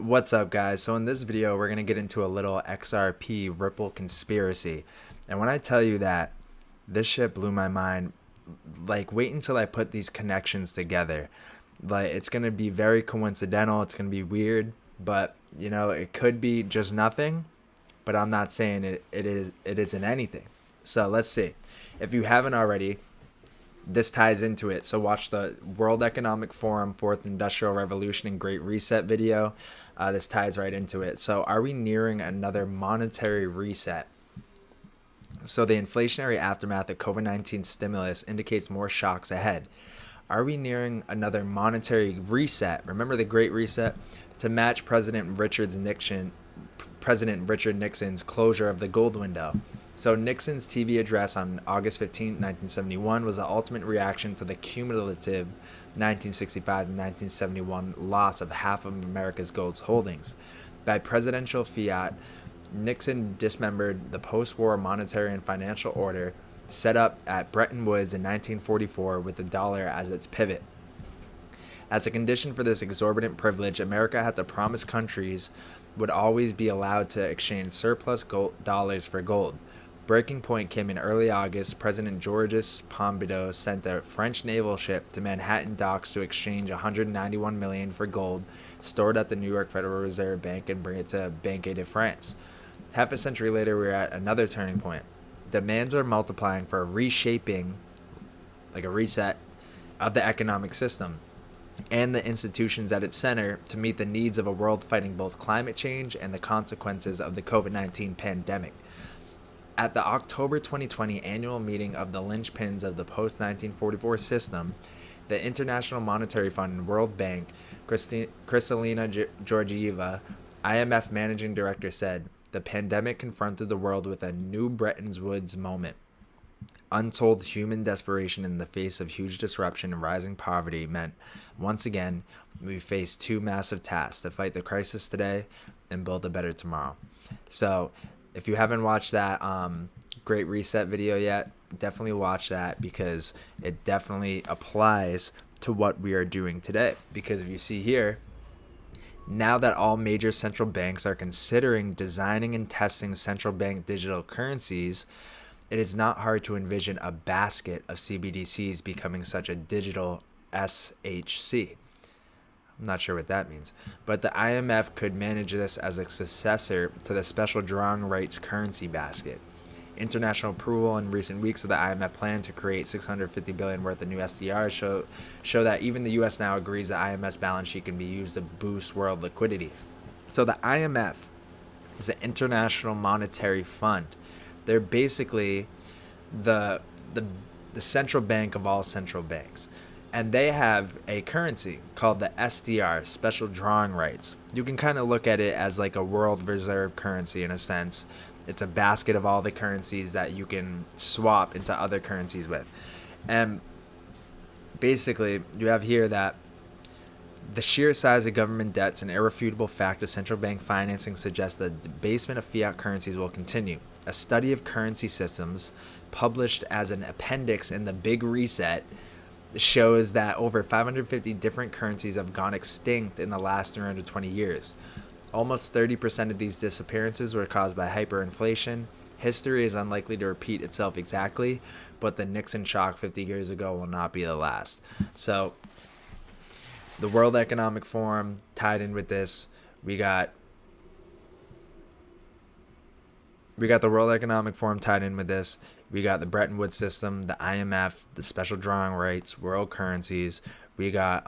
What's up, guys? So in this video we're going to get into a little XRP Ripple conspiracy. And when I tell you that this shit blew my mind, like, wait until I put these connections together. Like, it's going to be very coincidental, it's going to be weird, but it could be just nothing, but I'm not saying it isn't anything. So let's see. If you haven't already, this ties into it. So watch the World Economic Forum, Fourth Industrial Revolution, and Great Reset video. This ties right into it. So are we nearing another monetary reset? So the inflationary aftermath of COVID-19 stimulus indicates more shocks ahead. Are we nearing another monetary reset? Remember the Great Reset? To match President Richard Nixon's closure of the gold window. So Nixon's TV address on August 15, 1971 was the ultimate reaction to the cumulative 1965 and 1971 loss of half of America's gold holdings. By presidential fiat, Nixon dismembered the post-war monetary and financial order set up at Bretton Woods in 1944 with the dollar as its pivot. As a condition for this exorbitant privilege, America had to promise countries would always be allowed to exchange surplus dollars for gold. Breaking point came in early August. President Georges Pompidou sent a French naval ship to Manhattan docks to exchange $191 million for gold stored at the New York Federal Reserve Bank and bring it to Banque de France. Half a century later, we're at another turning point. Demands are multiplying for a reshaping, like a reset, of the economic system and the institutions at its center to meet the needs of a world fighting both climate change and the consequences of the COVID-19 pandemic. At the October 2020 annual meeting of the linchpins of the post-1944 system, the International Monetary Fund and World Bank, Kristalina Georgieva, IMF Managing Director, said, "The pandemic confronted the world with a new Bretton Woods moment. Untold human desperation in the face of huge disruption and rising poverty meant, once again, we face two massive tasks: to fight the crisis today and build a better tomorrow." So if you haven't watched that Great Reset video yet, definitely watch that, because it definitely applies to what we are doing today. Because if you see here, now that all major central banks are considering designing and testing central bank digital currencies, it is not hard to envision a basket of CBDCs becoming such a digital SHC. I'm not sure what that means, but the IMF could manage this as a successor to the special drawing rights currency basket. International approval in recent weeks of the IMF plan to create $650 billion worth of new SDRs show that even the U.S. now agrees the IMF's balance sheet can be used to boost world liquidity. So the IMF is the International Monetary Fund. They're basically the central bank of all central banks. And they have a currency called the SDR, special drawing rights. You can kind of look at it as like a world reserve currency in a sense. It's a basket of all the currencies that you can swap into other currencies with. And basically, you have here that the sheer size of government debt's an irrefutable fact of central bank financing suggests the debasement of fiat currencies will continue. A study of currency systems, published as an appendix in the Big Reset, shows that over 550 different currencies have gone extinct in the last 320 years. Almost 30% of these disappearances were caused by hyperinflation. History is unlikely to repeat itself exactly, but the Nixon shock 50 years ago will not be the last. So the World Economic Forum tied in with this. We got the World Economic Forum tied in with this. We got the Bretton Woods system, the IMF, the special drawing rights, world currencies. We got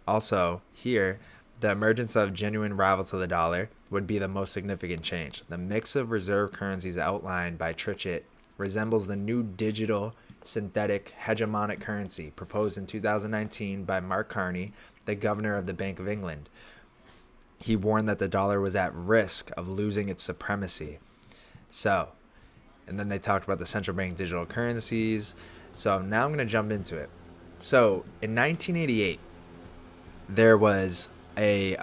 also here, the emergence of genuine rival to the dollar would be the most significant change. The mix of reserve currencies outlined by Trichet resembles the new digital synthetic hegemonic currency proposed in 2019 by Mark Carney, the governor of the Bank of England. He warned that the dollar was at risk of losing its supremacy. So, and then they talked about the central bank digital currencies. So now I'm going to jump into it. So in 1988, there was a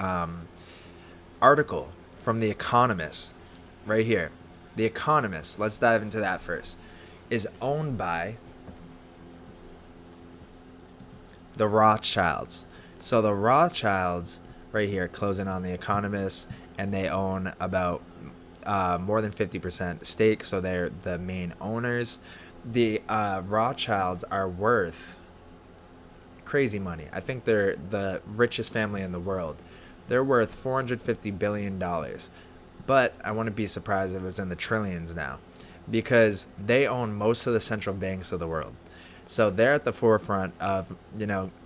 article from The Economist right here. The Economist, let's dive into that first, is owned by the Rothschilds. So the Rothschilds right here, closing on the Economist, and they own about more than 50% stake, so they're the main owners. The Rothschilds are worth crazy money. I think they're the richest family in the world. They're worth $450 billion. But I wouldn't be surprised if it was in the trillions now, because they own most of the central banks of the world. So they're at the forefront of,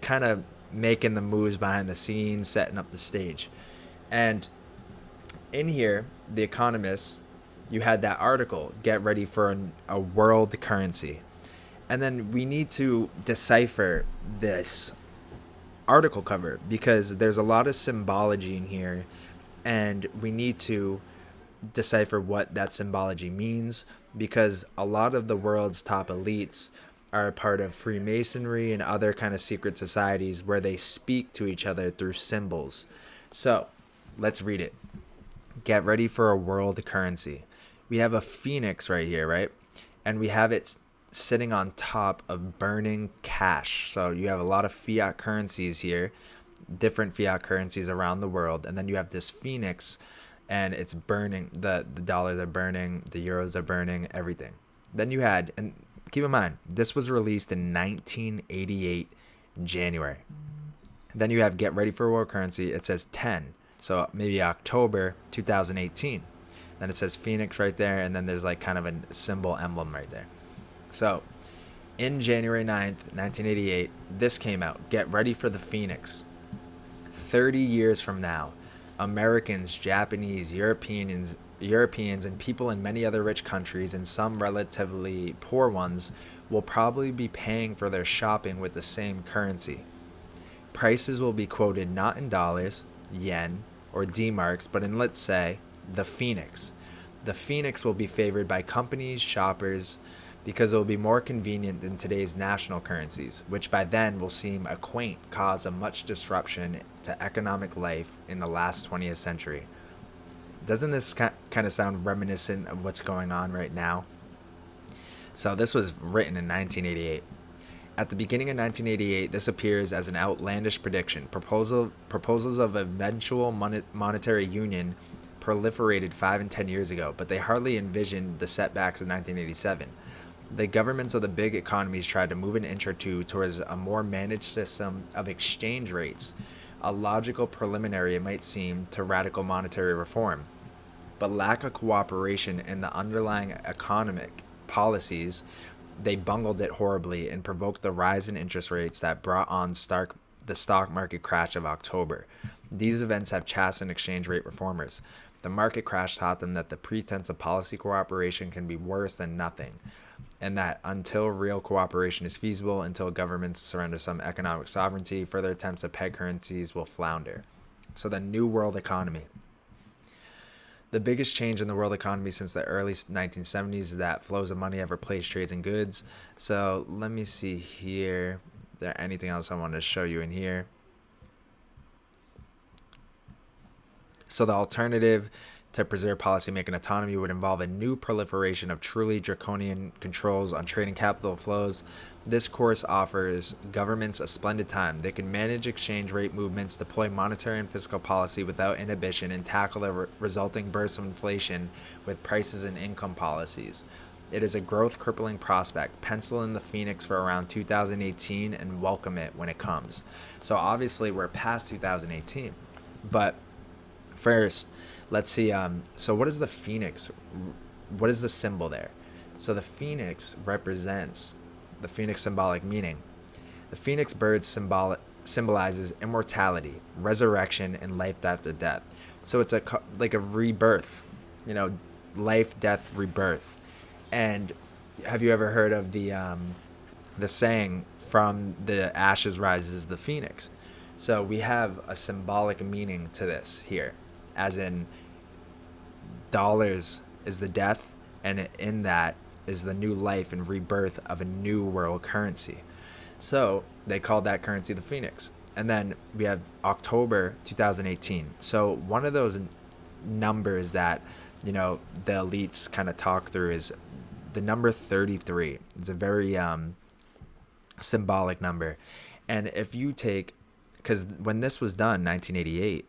kind of making the moves behind the scenes, setting up the stage. And in here, The Economist, you had that article, get ready for a world currency. And then we need to decipher this article cover, because there's a lot of symbology in here, and we need to decipher what that symbology means, because a lot of the world's top elites are a part of Freemasonry and other kind of secret societies where they speak to each other through symbols. So let's read it. Get ready for a world currency. We have a phoenix right here, right? And we have it sitting on top of burning cash. So you have a lot of fiat currencies here, different fiat currencies around the world. And then you have this phoenix, and it's burning. The dollars are burning, the euros are burning, everything. Then you had, and keep in mind, this was released in 1988, January. Then you have get ready for world currency. It says 10. So maybe October 2018. Then it says Phoenix right there, and then there's like kind of a symbol emblem right there. So in January 9th, 1988, this came out. Get ready for the Phoenix. 30 years from now, Americans, Japanese, Europeans, and people in many other rich countries and some relatively poor ones will probably be paying for their shopping with the same currency. Prices will be quoted not in dollars, yen, or D-marks, but in, let's say, the Phoenix. The Phoenix will be favored by companies, shoppers, because it will be more convenient than today's national currencies, which by then will seem a quaint cause of much disruption to economic life in the last 20th century. Doesn't this kind of sound reminiscent of what's going on right now? So this was written in 1988. At the beginning of 1988, this appears as an outlandish prediction. Proposals of eventual monetary union proliferated 5 and 10 years ago, but they hardly envisioned the setbacks of 1987. The governments of the big economies tried to move an inch or two towards a more managed system of exchange rates, a logical preliminary, it might seem, to radical monetary reform. But lack of cooperation in the underlying economic policies, they bungled it horribly and provoked the rise in interest rates that brought on the stock market crash of October. These events have chastened exchange rate reformers. The market crash taught them that the pretense of policy cooperation can be worse than nothing, and that until real cooperation is feasible, until governments surrender some economic sovereignty, further attempts to peg currencies will flounder. So the new world economy. The biggest change in the world economy since the early 1970s is that flows of money have replaced trades and goods. So let me see here. Is there anything else I want to show you in here? So the alternative to preserve policymaking autonomy would involve a new proliferation of truly draconian controls on trade and capital flows. This course offers governments a splendid time. They can manage exchange rate movements, deploy monetary and fiscal policy without inhibition, and tackle the resulting bursts of inflation with prices and income policies. It is a growth-crippling prospect. Pencil in the Phoenix for around 2018 and welcome it when it comes. So obviously we're past 2018. But first, let's see. So what is the Phoenix? What is the symbol there? So the Phoenix represents the Phoenix symbolic meaning. The Phoenix bird symbolizes immortality, resurrection, and life after death. So it's like a rebirth, life, death, rebirth. And have you ever heard of the saying, "From the ashes rises the phoenix"? So we have a symbolic meaning to this here, as in dollars is the death, and in that is the new life and rebirth of a new world currency. So they called that currency the Phoenix. And then we have October 2018. So one of those numbers that, the elites kind of talk through is the number 33. It's a very symbolic number. And if you take, because when this was done, 1988,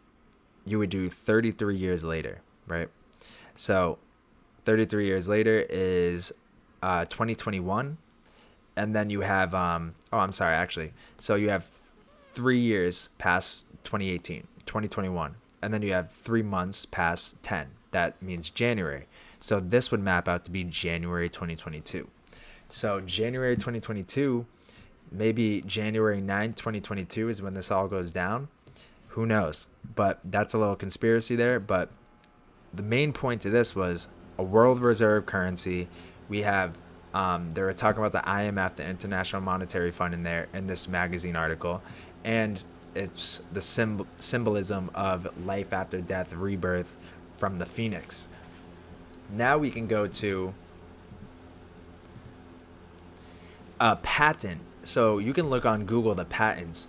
you would do 33 years later, right? So 33 years later is 2021. And then you have, I'm sorry, actually. So you have 3 years past 2018, 2021. And then you have 3 months past 10. That means January. So this would map out to be January 2022. So January 2022, maybe January 9th, 2022 is when this all goes down. Who knows? But that's a little conspiracy there. But the main point to this was a world reserve currency. We have, they were talking about the IMF, the International Monetary Fund, in there in this magazine article. And it's the symbolism of life after death, rebirth from the phoenix. Now we can go to a patent. So you can look on Google the patents.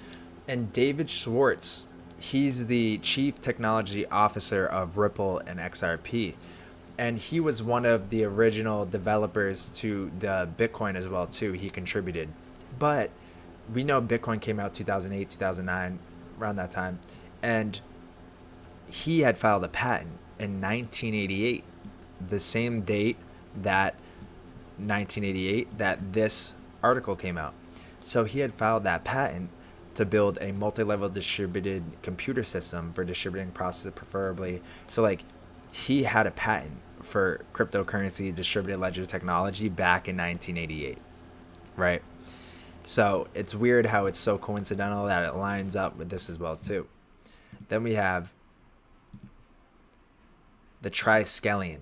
And David Schwartz, he's the chief technology officer of Ripple and XRP. And he was one of the original developers to the Bitcoin as well, too. He contributed. But we know Bitcoin came out 2008, 2009, around that time. And he had filed a patent in 1988, the same date that 1988 that this article came out. So he had filed that patent to build a multi-level distributed computer system for distributing processes preferably. So like he had a patent for cryptocurrency distributed ledger technology back in 1988, right? So it's weird how it's so coincidental that it lines up with this as well too. Then we have the triskelion.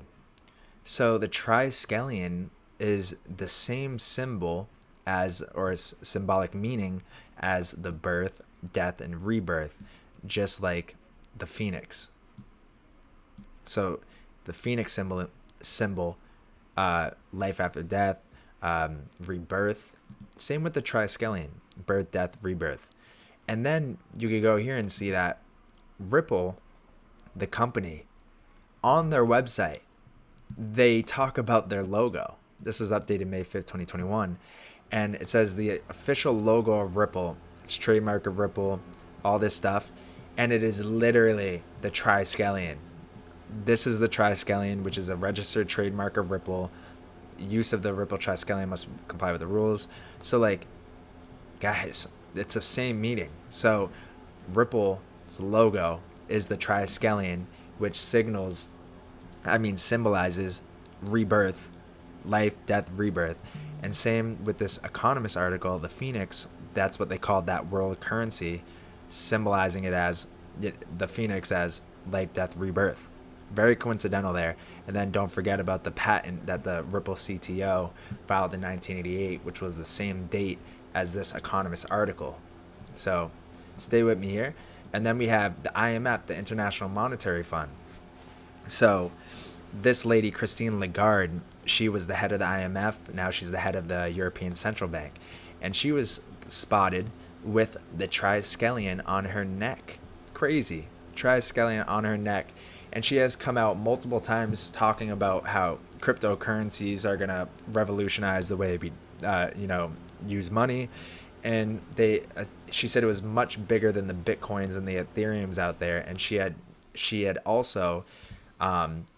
So the triskelion is the same symbol as, or symbolic meaning as, the birth, death, and rebirth, just like the phoenix. So the phoenix symbol, life after death, rebirth. Same with the triskelion, birth, death, rebirth. And then you could go here and see that Ripple, the company, on their website, they talk about their logo. This was updated May 5th, 2021. And it says the official logo of Ripple, it's trademark of Ripple, all this stuff. And it is literally the triskelion. This is the triskelion, which is a registered trademark of Ripple. Use of the Ripple triskelion must comply with the rules. So like, guys, it's the same meaning. So Ripple's logo is the triskelion, which symbolizes rebirth, life, death, rebirth. And same with this Economist article, the phoenix, that's what they called that world currency, symbolizing it as the phoenix as life, death, rebirth. Very coincidental there. And then don't forget about the patent that the Ripple CTO filed in 1988, which was the same date as this Economist article. So stay with me here. And then we have the IMF, the International Monetary Fund. So this lady, Christine Lagarde, she was the head of the IMF. Now she's the head of the European Central Bank. And she was spotted with the triskelion on her neck. Crazy. Triskelion on her neck. And she has come out multiple times talking about how cryptocurrencies are going to revolutionize the way we, use money. And she said it was much bigger than the Bitcoins and the Ethereums out there. And she had also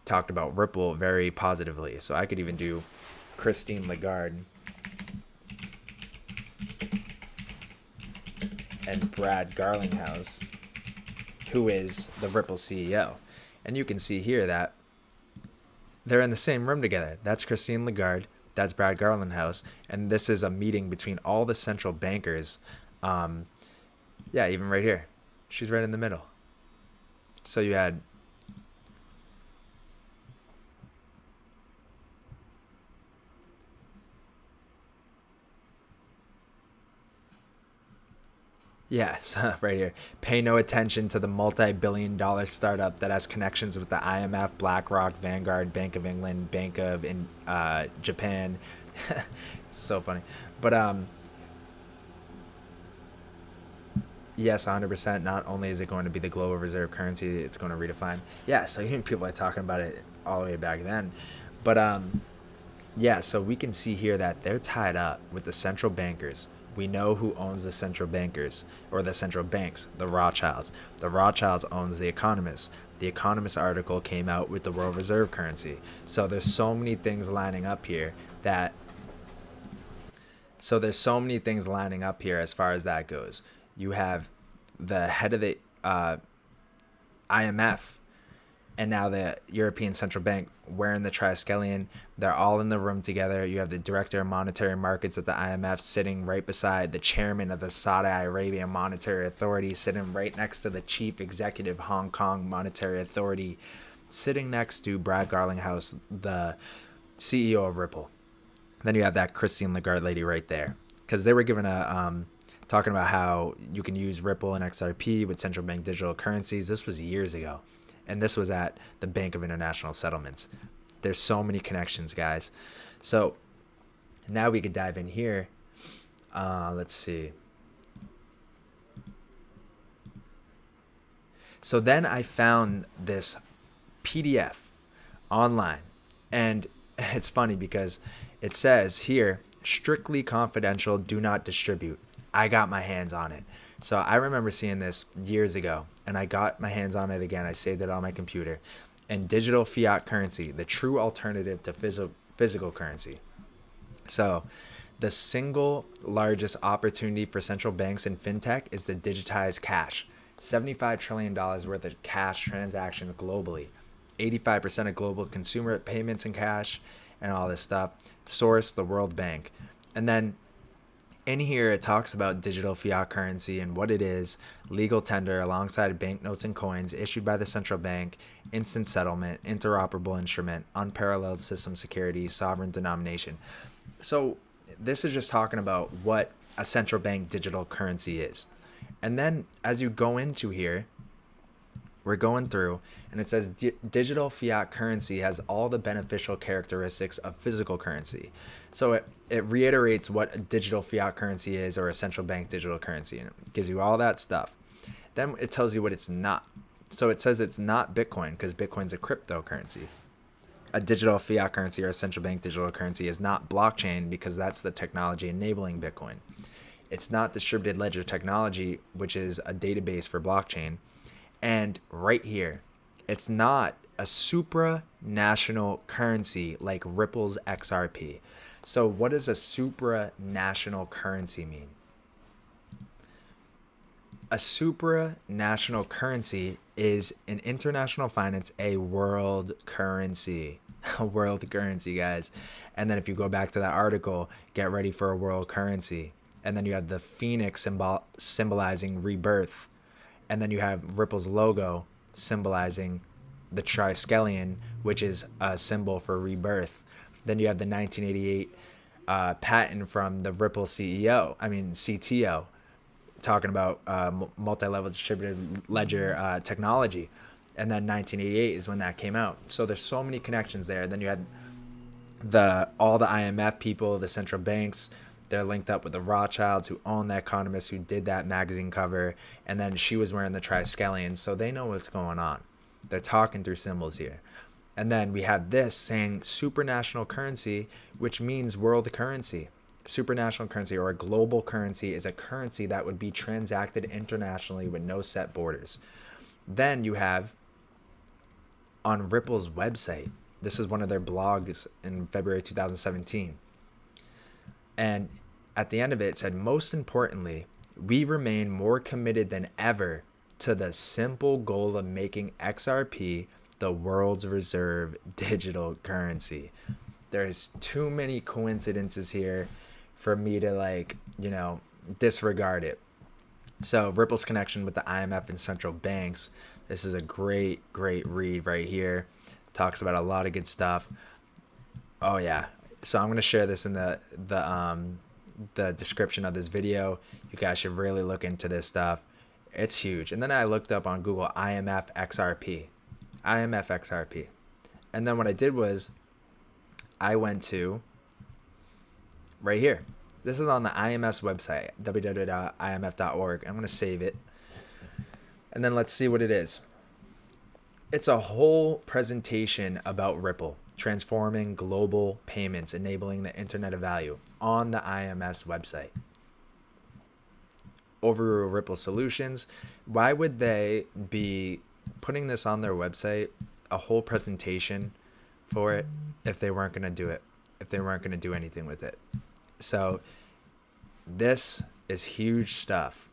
talked about Ripple very positively. So I could even do Christine Lagarde and Brad Garlinghouse, who is the Ripple CEO. And you can see here that they're in the same room together. That's Christine Lagarde. That's Brad Garlinghouse. And this is a meeting between all the central bankers. Even right here. She's right in the middle. So you had yes, right here. Pay no attention to the multi-billion-dollar startup that has connections with the IMF, BlackRock, Vanguard, Bank of England, Bank of Japan. So funny. But yes, 100%. Not only is it going to be the global reserve currency, it's going to redefine. Yeah, so even people are talking about it all the way back then. But so we can see here that they're tied up with the central bankers We know who owns the central bankers or the central banks, the Rothschilds. The Rothschilds owns the Economist. The Economist article came out with the world reserve currency. So there's so many things lining up here that as far as that goes. You have the head of the IMF and now the European Central Bank wearing the triskelion. They're all in the room together. You have the director of monetary markets at the IMF sitting right beside the chairman of the Saudi Arabian Monetary Authority, sitting right next to the chief executive Hong Kong Monetary Authority, sitting next to Brad Garlinghouse, the CEO of Ripple. Then you have that Christine Lagarde lady right there, because they were given a talking about how you can use Ripple and XRP with central bank digital currencies. This was years ago. And this was at the Bank of International Settlements. There's so many connections, guys. So now we could dive in here. Let's see. So then I found this PDF online. And it's funny because it says here, strictly confidential, do not distribute. I got my hands on it. So I remember seeing this years ago, and I got my hands on it again. I saved it on my computer. And digital fiat currency, the true alternative to physical currency. So the single largest opportunity for central banks and fintech is to digitize cash. $75 trillion worth of cash transactions globally. 85% of global consumer payments in cash and all this stuff. Source, the World Bank. And then in here, it talks about digital fiat currency and what it is, legal tender alongside banknotes and coins issued by the central bank, instant settlement, interoperable instrument, unparalleled system security, sovereign denomination. So this is just talking about what a central bank digital currency is. And then as you go into here, we're going through, and it says digital fiat currency has all the beneficial characteristics of physical currency. So it reiterates what a digital fiat currency is, or a central bank digital currency, and it gives you all that stuff. Then it tells you what it's not. So it says it's not Bitcoin, because Bitcoin's a cryptocurrency. A digital fiat currency or a central bank digital currency is not blockchain, because that's the technology enabling Bitcoin. It's not distributed ledger technology, which is a database for blockchain. And right here, it's not a supranational currency like Ripple's XRP. So what does a supranational currency mean? A supranational currency is in international finance a world currency. A world currency, guys. And then if you go back to that article, get ready for a world currency. And then you have the phoenix symbolizing rebirth. And then you have Ripple's logo symbolizing the triskelion, which is a symbol for rebirth. Then you have the 1988 patent from the Ripple CTO, talking about multi-level distributed ledger technology. And then 1988 is when that came out. So there's so many connections there. Then you had all the IMF people, the central banks. They're linked up with the Rothschilds, who own the Economist, who did that magazine cover. And then she was wearing the triskelion. So they know what's going on. They're talking through symbols here. And then we have this saying supranational currency, which means world currency. Supranational currency, or a global currency, is a currency that would be transacted internationally with no set borders. Then you have on Ripple's website, this is one of their blogs in February 2017. And at the end of it said, most importantly, we remain more committed than ever to the simple goal of making XRP the world's reserve digital currency. There's too many coincidences here for me to disregard it. So Ripple's connection with the IMF and central banks. This is a great read right here. Talks about a lot of good stuff. Oh yeah. So I'm going to share this in the description of this video. You guys should really look into this stuff. It's huge. And then I looked up on Google IMF XRP. And then what I did was I went to right here. This is on the IMF's website, www.imf.org. I'm going to save it. And then let's see what it is. It's a whole presentation about Ripple, transforming global payments, enabling the Internet of Value, on the IMF's website. overrule Ripple Solutions. Why would they be putting this on their website, a whole presentation for it, if they weren't going to do it, if they weren't going to do anything with it? So this is huge stuff.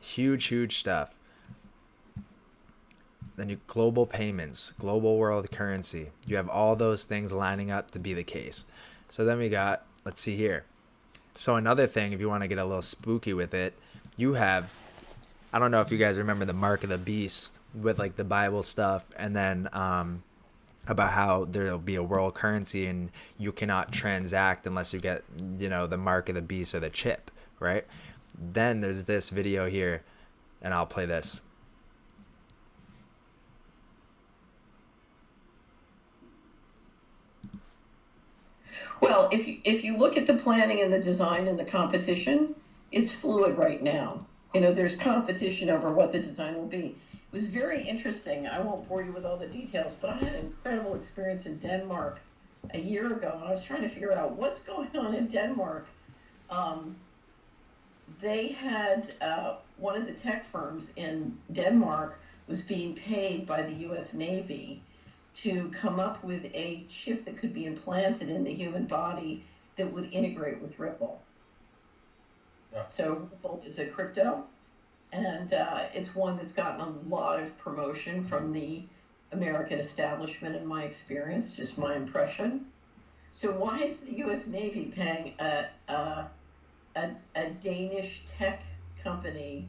Huge stuff. Then you global payments, global world currency. You have all those things lining up to be the case. So then we got, let's see here. So another thing, if you want to get a little spooky with it, you have, I don't know if you guys remember the mark of the beast with like the Bible stuff, and then about how there'll be a world currency and you cannot transact unless you get, you know, the mark of the beast or the chip, right? Then there's this video here, and I'll play this. Well, if you look at the planning and the design and the competition, it's fluid right now. You know, there's competition over what the design will be. It was very interesting. I won't bore you with all the details, but I had an incredible experience in Denmark a year ago, and I was trying to figure out what's going on in Denmark. They had one of the tech firms in Denmark was being paid by the U.S. Navy to come up with a chip that could be implanted in the human body that would integrate with Ripple. Yeah. So Ripple is a crypto, and it's one that's gotten a lot of promotion from the American establishment, in my experience, just my impression. So why is the U.S. Navy paying a Danish tech company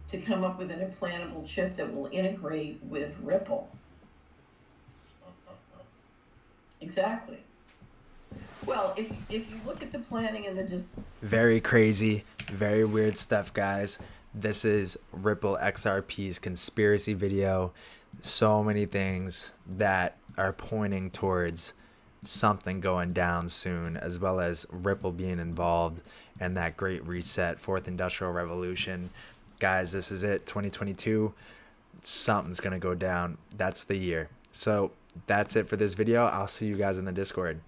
to come up with an implantable chip that will integrate with Ripple? Exactly. Well, if you look at the planning and the just very crazy, very weird stuff, guys. This is Ripple XRP's conspiracy video. So many things that are pointing towards something going down soon, as well as Ripple being involved in that great reset, fourth industrial revolution. Guys, this is it, 2022. Something's going to go down. That's the year. So that's it for this video. I'll see you guys in the Discord.